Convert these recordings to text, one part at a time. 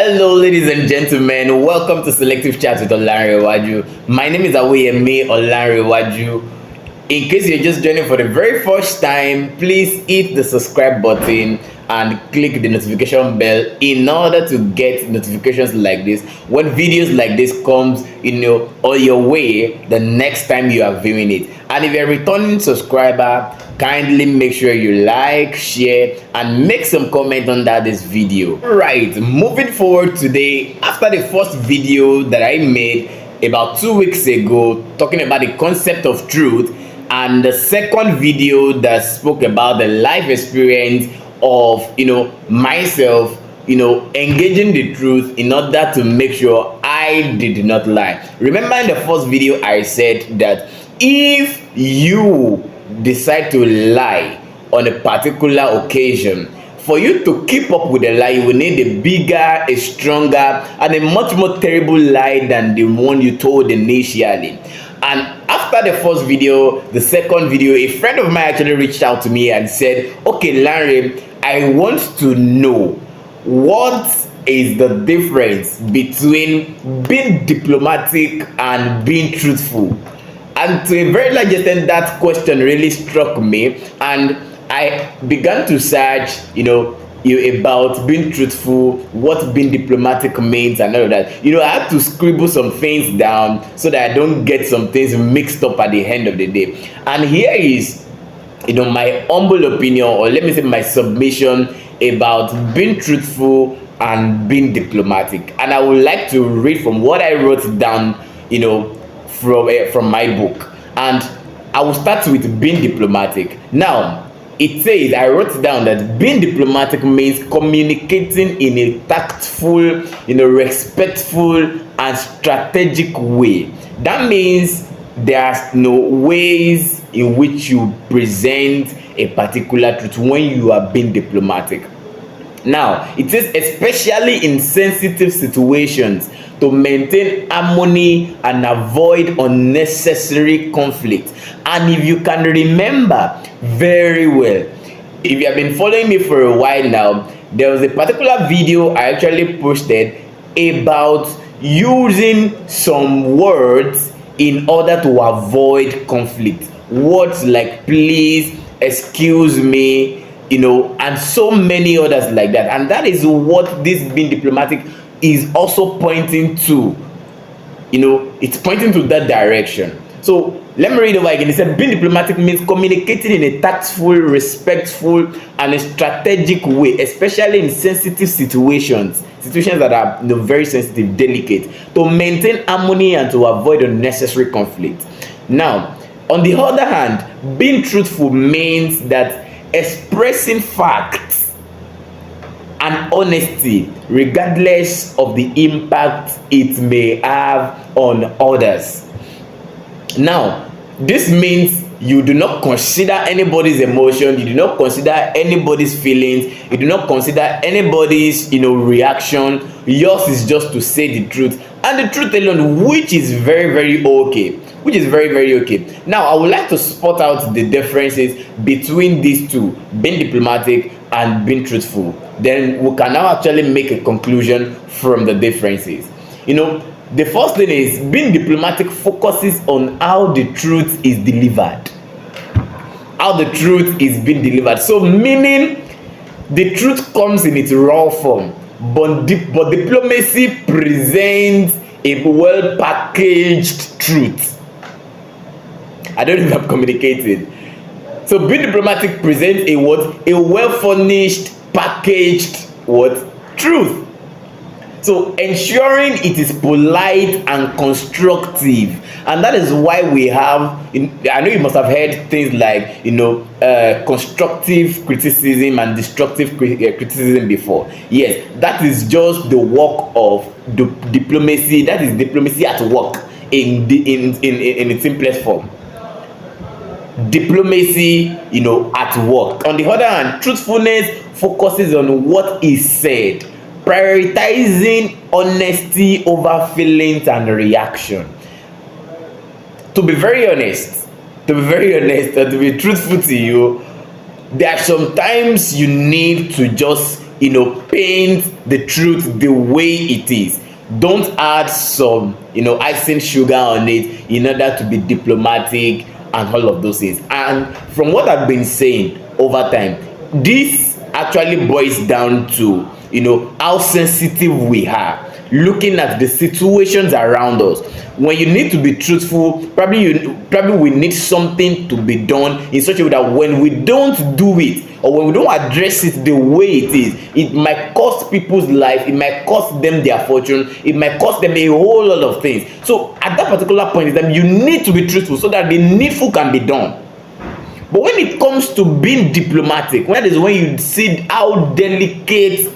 Hello, ladies and gentlemen. Welcome to Selective Chat with Olanrewaju. My name is Aweyemi Olanrewaju. In case you're just joining for the very first time, please hit the subscribe button and click the notification bell in order to get notifications like this when videos like this comes on your way the next time you are viewing it. And if you're a returning subscriber, kindly make sure you like, share, and make some comment under this video. Right, moving forward today, after the first video that I made about 2 weeks ago talking about the concept of truth, and the second video that spoke about the life experience of myself engaging the truth in order to make sure I did not lie. Remember, in the first video I said that if you decide to lie on a particular occasion, for you to keep up with the lie, you will need a bigger, a stronger, and a much more terrible lie than the one you told initially. And after the first video, the second video, a friend of mine actually reached out to me and said, okay, Larry, I want to know what is the difference between being diplomatic and being truthful. And to a very large extent, that question really struck me, and I began to search, about being truthful, what being diplomatic means, and all of that. I had to scribble some things down so that I don't get some things mixed up at the end of the day. And here is, my humble opinion, or let me say my submission about being truthful and being diplomatic. And I would like to read from what I wrote down, from my book. And I will start with being diplomatic. Now, it says, I wrote down that being diplomatic means communicating in a tactful, respectful and strategic way. That means there's no ways in which you present a particular truth when you are being diplomatic. Now, it says especially in sensitive situations to maintain harmony and avoid unnecessary conflict. And if you can remember very well, if you have been following me for a while now, there was a particular video I actually posted about using some words in order to avoid conflict. Words like please, excuse me, and so many others like that. And that is what this being diplomatic is also pointing to. It's pointing to that direction. So let me read over again. It said being diplomatic means communicating in a tactful, respectful, and a strategic way, especially in sensitive situations that are very sensitive, delicate, to maintain harmony and to avoid unnecessary conflict. Now, on the other hand, being truthful means that expressing facts and honesty regardless of the impact it may have on others. Now, this means you do not consider anybody's emotion, you do not consider anybody's feelings, you do not consider anybody's reaction. Yours is just to say the truth, and the truth alone, which is very, very okay. Now, I would like to spot out the differences between these two, being diplomatic and being truthful. Then we can now actually make a conclusion from the differences. The first thing is being diplomatic focuses on how the truth is delivered. How the truth is being delivered. So meaning the truth comes in its raw form, but diplomacy presents a well-packaged truth. I don't know if I'm communicating. So being diplomatic presents a well-furnished, packaged truth. So ensuring it is polite and constructive, and that is why we have, I know you must have heard things like constructive criticism and destructive criticism before. Yes, that is just the work of diplomacy. That is diplomacy at work in its simplest form. Diplomacy, at work. On the other hand, truthfulness focuses on what is said, prioritizing honesty over feelings and reaction. To be very honest, and to be truthful to you, there are sometimes you need to just paint the truth the way it is. Don't add some icing sugar on it in order to be diplomatic and all of those things. And from what I've been saying over time, this actually boils down to how sensitive we are looking at the situations around us. When you need to be truthful, probably we need something to be done in such a way that when we don't do it, or when we don't address it the way it is, it might cost people's life, it might cost them their fortune, it might cost them a whole lot of things. So at that particular point in time, you need to be truthful so that the needful can be done. But when it comes to being diplomatic, when you see how delicate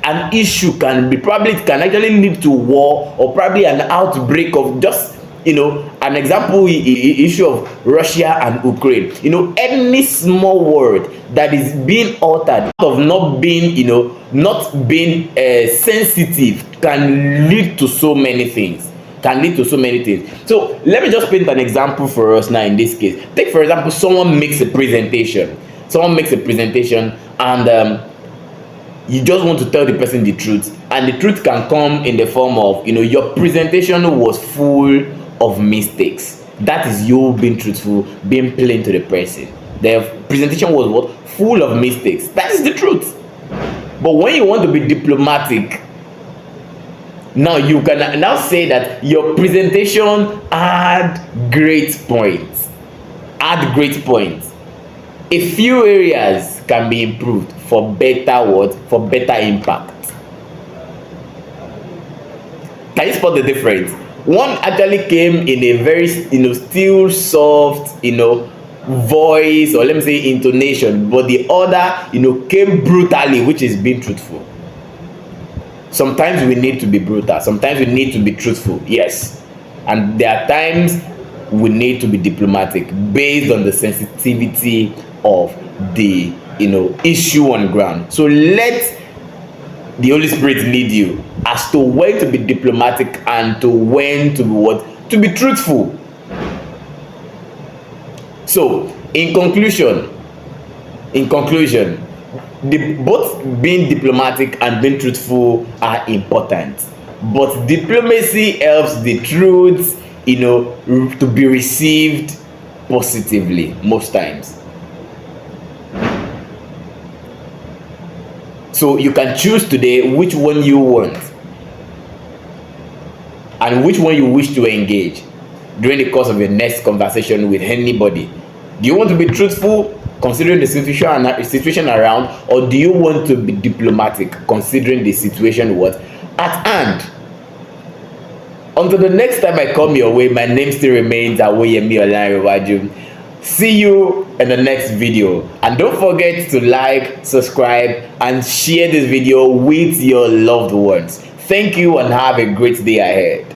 an issue can be, probably it can actually lead to war, or probably an outbreak of just an example, issue of Russia and Ukraine. Any small word that is being altered out of not being sensitive can lead to so many things. So let me just paint an example for us now. In this case, take for example, someone makes a presentation and you just want to tell the person the truth, and the truth can come in the form of your presentation was full of mistakes. That is you being truthful, being plain to the person. The presentation was what? Full of mistakes. That is the truth. But when you want to be diplomatic, now you can now say that your presentation had great points. A few areas can be improved for better impact. Can you spot the difference? One actually came in a very still soft voice, or let me say intonation, but the other came brutally, which is being truthful. Sometimes we need to be brutal, sometimes we need to be truthful, yes, and there are times we need to be diplomatic based on the sensitivity of the issue on ground. So let the Holy Spirit lead you as to when to be diplomatic and to when to be to be truthful. So in conclusion, both being diplomatic and being truthful are important, but diplomacy helps the truth to be received positively most times. So you can choose today which one you want and which one you wish to engage during the course of your next conversation with anybody. Do you want to be truthful considering the situation around, or do you want to be diplomatic considering the situation at hand? Until the next time I come your way, my name still remains Aweyemi Olanrewaju. See you in the next video, and don't forget to like, subscribe, and share this video with your loved ones. Thank you and have a great day ahead.